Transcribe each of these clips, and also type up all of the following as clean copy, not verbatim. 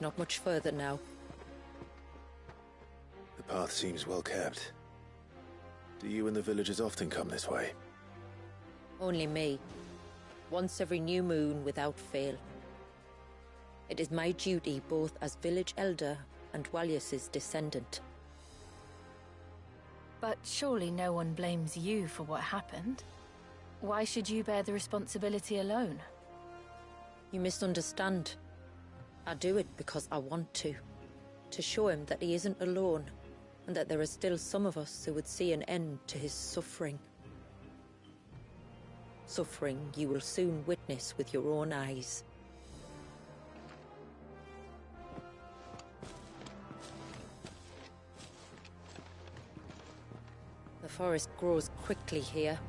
not much further now. The path seems well kept. Do you and the villagers often come this way? Only me. Once every new moon without fail. It is my duty both as village elder and Walyas's descendant. But surely no one blames you for what happened. Why should you bear the responsibility alone? You misunderstand. I do it because I want to. To show him that he isn't alone, and that there are still some of us who would see an end to his suffering. Suffering you will soon witness with your own eyes. The forest grows quickly here.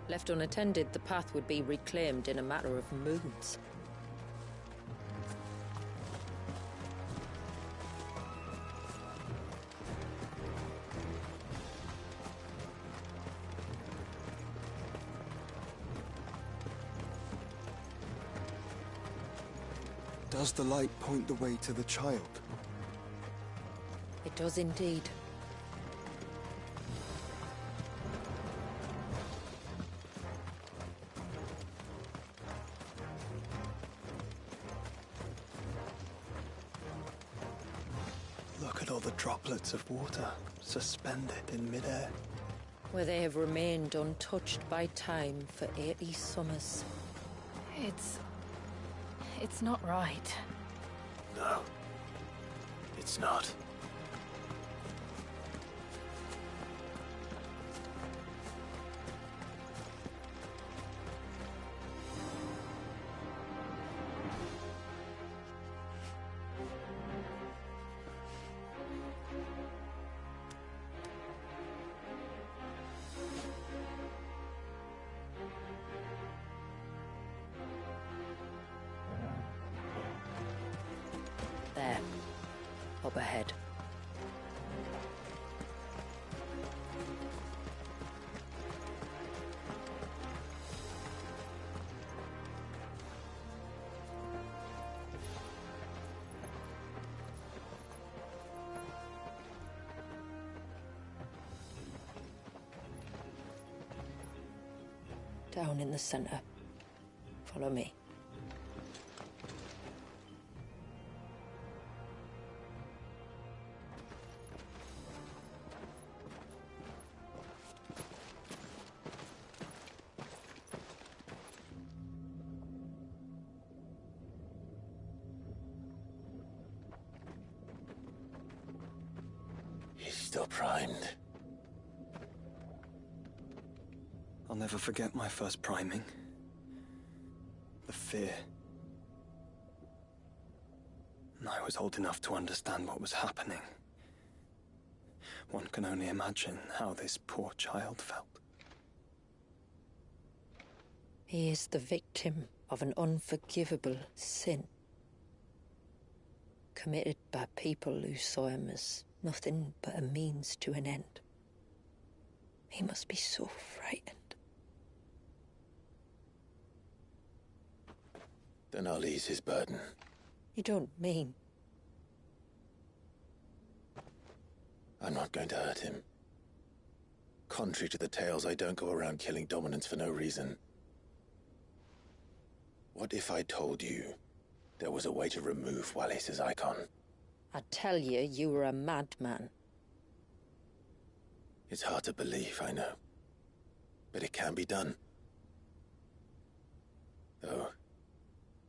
Left unattended, the path would be reclaimed in a matter of moons. Does the light point the way to the child? It does indeed. Look at all the droplets of water suspended in midair. Where they have remained untouched by time for 80 summers. It's not right. No, it's not. There. Up ahead. Down in the center. Follow me. He's still primed. I'll never forget my first priming. The fear. And I was old enough to understand what was happening. One can only imagine how this poor child felt. He is the victim of an unforgivable sin. Committed by people who saw him as nothing but a means to an end. He must be so frightened. Then I'll ease his burden. You don't mean... I'm not going to hurt him. Contrary to the tales, I don't go around killing dominants for no reason. What if I told you there was a way to remove Wallace's icon? I tell you, you were a madman. It's hard to believe, I know. But it can be done. Though,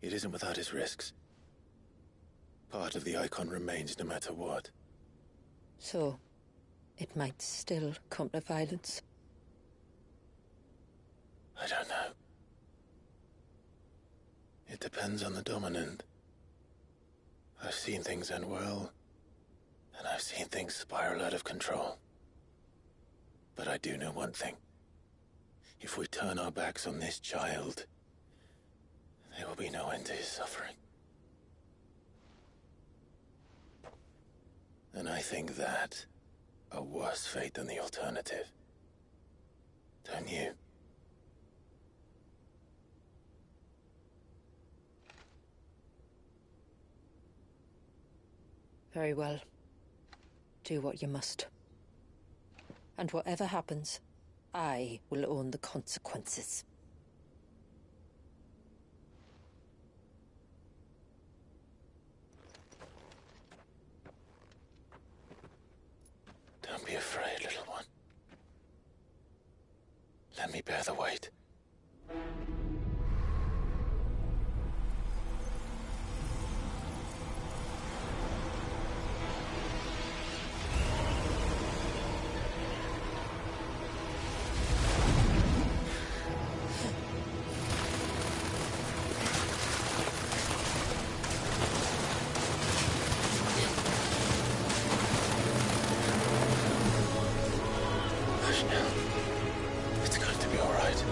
it isn't without its risks. Part of the icon remains no matter what. So, it might still come to violence. I don't know. It depends on the dominant. I've seen things end well, and I've seen things spiral out of control. But I do know one thing. If we turn our backs on this child, there will be no end to his suffering. And I think that a worse fate than the alternative. Don't you? Very well. Do what you must. And whatever happens, I will own the consequences. Don't be afraid, little one. Let me bear the weight. Hush now. It's going to be all right.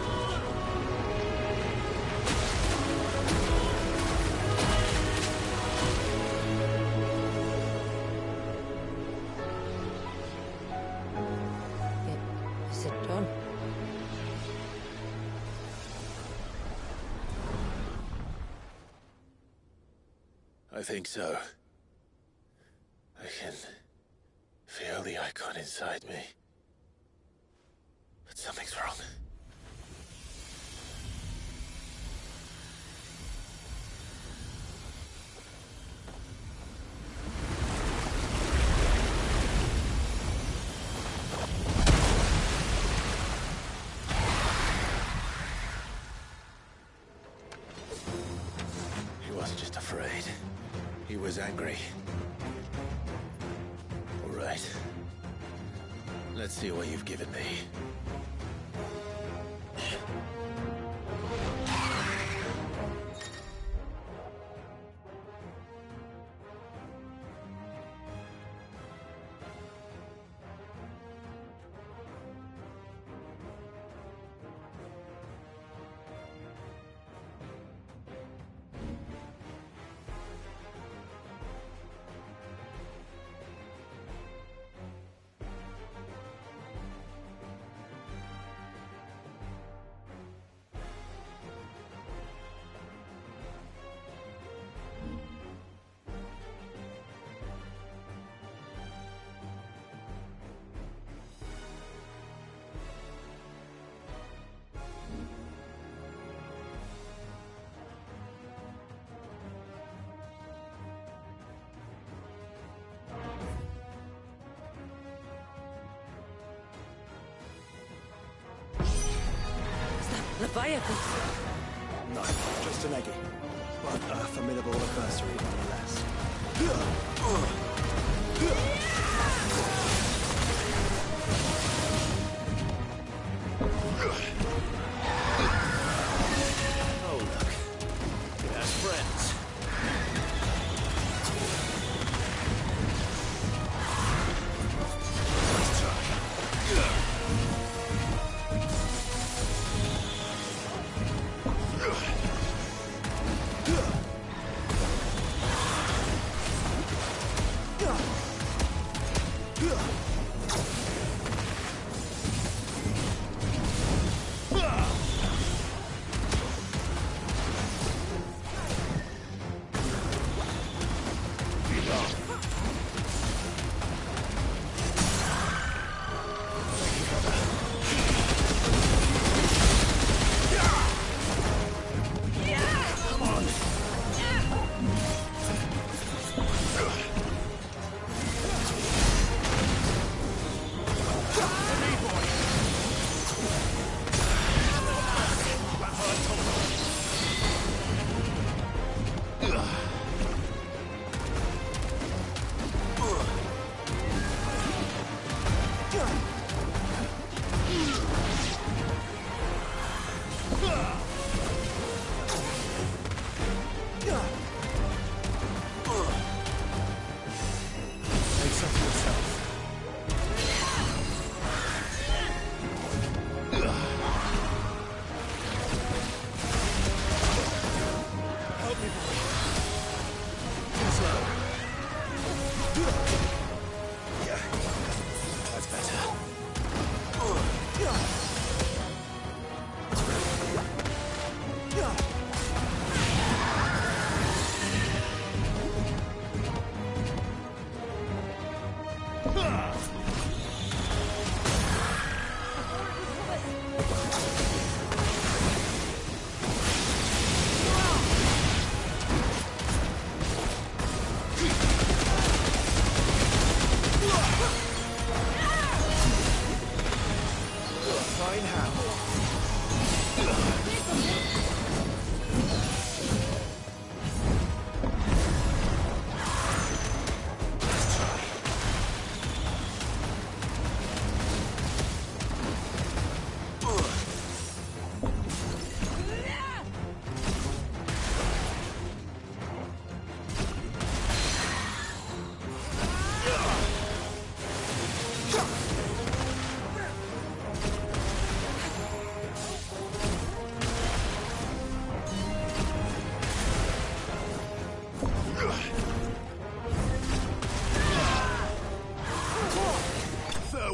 Is it done? I think so. I can feel the icon inside me. But something's wrong. He wasn't just afraid. He was angry. All right. Let's see what you've given me. Leviathan! No, just an eggy. But a formidable adversary nonetheless. Oh, look. He has friends. Let's try.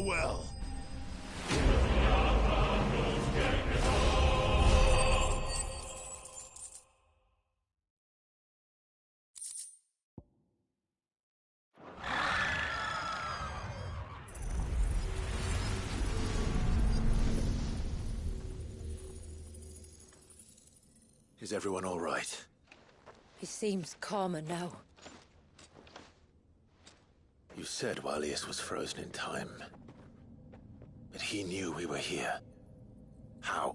Farewell. Is everyone all right? He seems calmer now. You said Walius was frozen in time. But he knew we were here. How?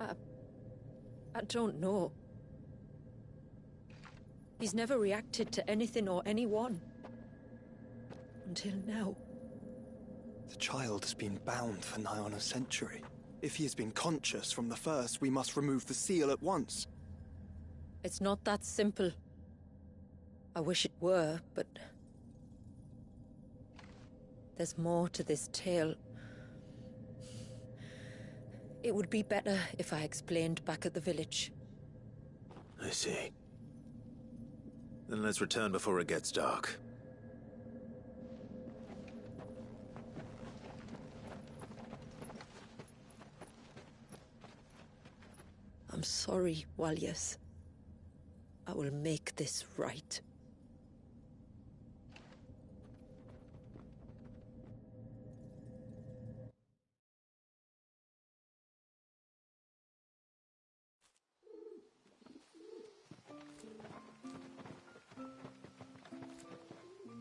I don't know. He's never reacted to anything or anyone. Until now. The child has been bound for nigh on a century. If he has been conscious from the first, we must remove the seal at once. It's not that simple. I wish it were, but... there's more to this tale. It would be better if I explained back at the village. I see. Then let's return before it gets dark. I'm sorry, Walius. I will make this right.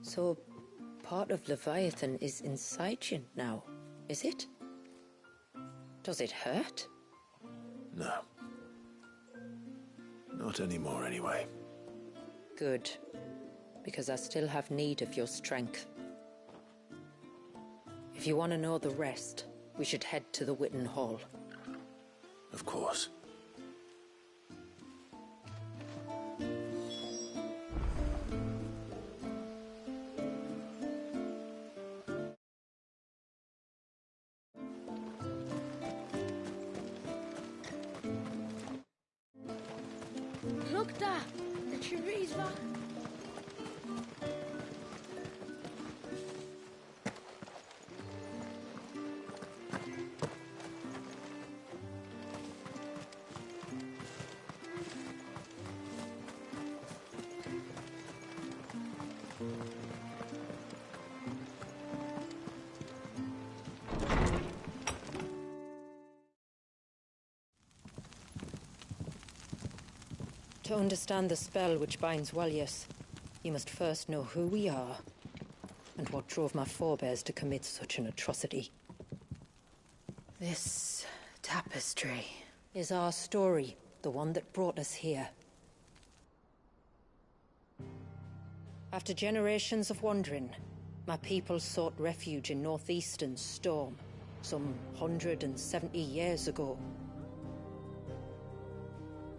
So, part of Leviathan is inside you now, is it? Does it hurt? No. Not anymore, anyway. Good. Because I still have need of your strength. If you want to know the rest, we should head to the Witten Hall. Of course. Look there! The trees are... To understand the spell which binds Walius, you must first know who we are, and what drove my forebears to commit such an atrocity. This tapestry is our story, the one that brought us here. After generations of wandering, my people sought refuge in northeastern Storm, some 170 years ago.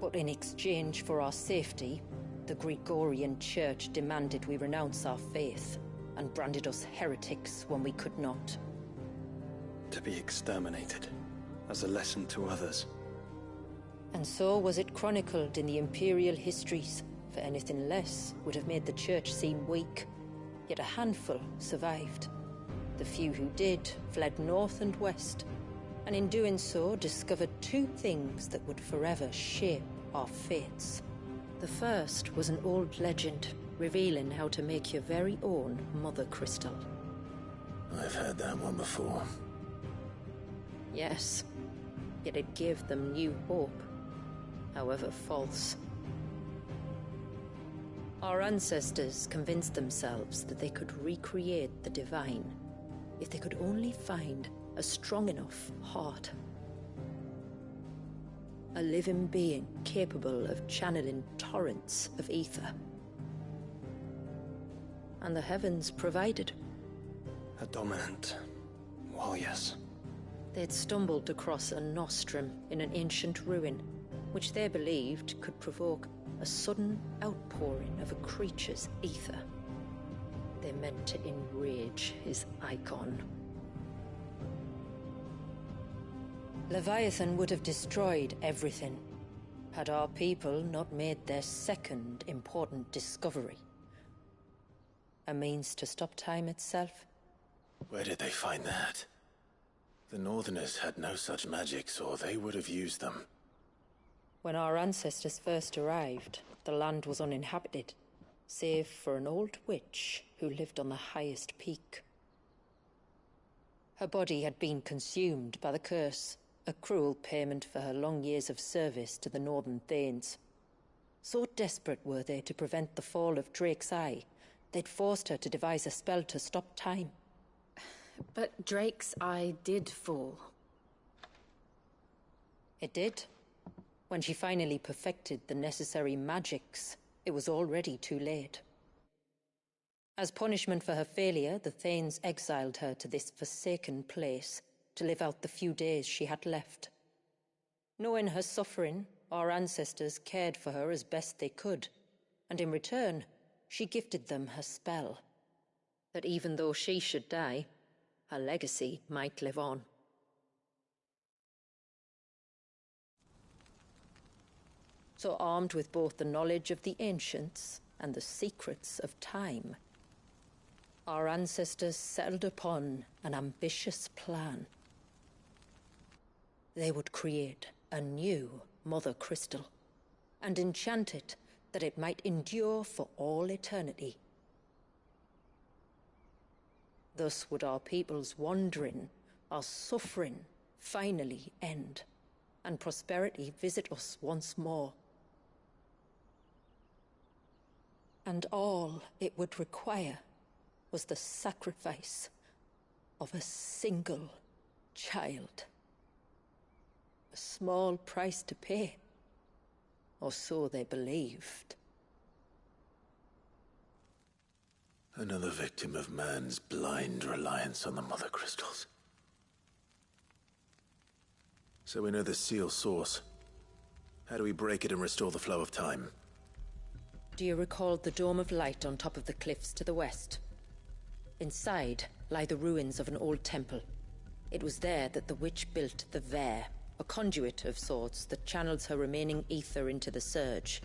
But in exchange for our safety, the Gregorian Church demanded we renounce our faith and branded us heretics when we could not. To be exterminated, as a lesson to others. And so was it chronicled in the imperial histories, for anything less would have made the Church seem weak. Yet a handful survived. The few who did fled north and west, and in doing so discovered two things that would forever shape our fates. The first was an old legend, revealing how to make your very own Mother Crystal. I've heard that one before. Yes, yet it gave them new hope, however false. Our ancestors convinced themselves that they could recreate the divine if they could only find a strong enough heart. A living being capable of channeling torrents of ether. And the heavens provided. A dominant Walius. They'd stumbled across a nostrum in an ancient ruin, which they believed could provoke a sudden outpouring of a creature's ether. They meant to enrage his icon. Leviathan would have destroyed everything, had our people not made their second important discovery. A means to stop time itself. Where did they find that? The Northerners had no such magics, or they would have used them. When our ancestors first arrived, the land was uninhabited, save for an old witch who lived on the highest peak. Her body had been consumed by the curse, a cruel payment for her long years of service to the Northern Thanes. So desperate were they to prevent the fall of Drake's Eye, they'd forced her to devise a spell to stop time. But Drake's Eye did fall. It did. When she finally perfected the necessary magics, it was already too late. As punishment for her failure, the Thanes exiled her to this forsaken place to live out the few days she had left. Knowing her suffering, our ancestors cared for her as best they could, and in return, she gifted them her spell. That even though she should die, her legacy might live on. So armed with both the knowledge of the ancients and the secrets of time, our ancestors settled upon an ambitious plan. They would create a new Mother Crystal and enchant it that it might endure for all eternity. Thus would our people's wandering, our suffering, finally end, and prosperity visit us once more. And all it would require was the sacrifice of a single child. A small price to pay, or so they believed. Another victim of man's blind reliance on the Mother Crystals. So we know the seal's source. How do we break it and restore the flow of time? Do you recall the Dome of Light on top of the cliffs to the west? Inside lie the ruins of an old temple. It was there that the witch built the Vare, a conduit of sorts that channels her remaining ether into the Surge.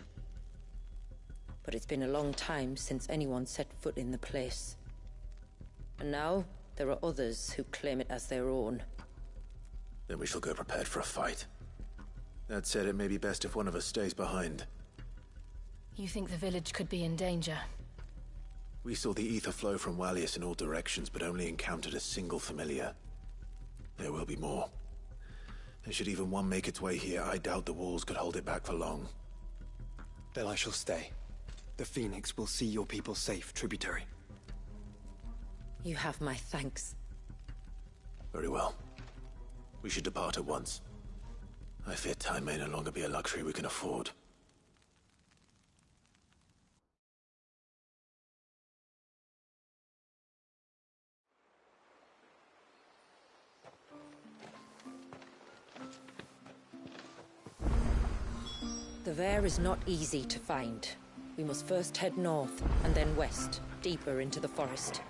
But it's been a long time since anyone set foot in the place. And now, there are others who claim it as their own. Then we shall go prepared for a fight. That said, it may be best if one of us stays behind. You think the village could be in danger? We saw the ether flow from Wallius in all directions, but only encountered a single familiar. There will be more. And should even one make its way here, I doubt the walls could hold it back for long. Then I shall stay. The Phoenix will see your people safe, tributary. You have my thanks. Very well. We should depart at once. I fear time may no longer be a luxury we can afford. The Vare is not easy to find. We must first head north, and then west, deeper into the forest.